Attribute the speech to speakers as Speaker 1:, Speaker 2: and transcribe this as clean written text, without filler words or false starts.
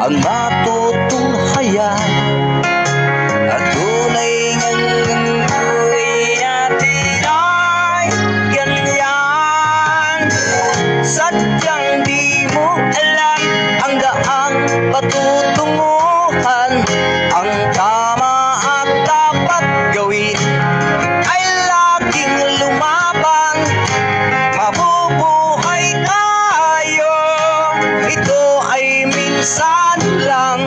Speaker 1: ang matutunghayan at tunay ngang ang buhay natin ay ganyan. Sadyang di mo alam ang daang patutunguhan. Ang tama at dapat gawin ay laging lumaban. Mabubuhay tayo, ito ay minsan lang.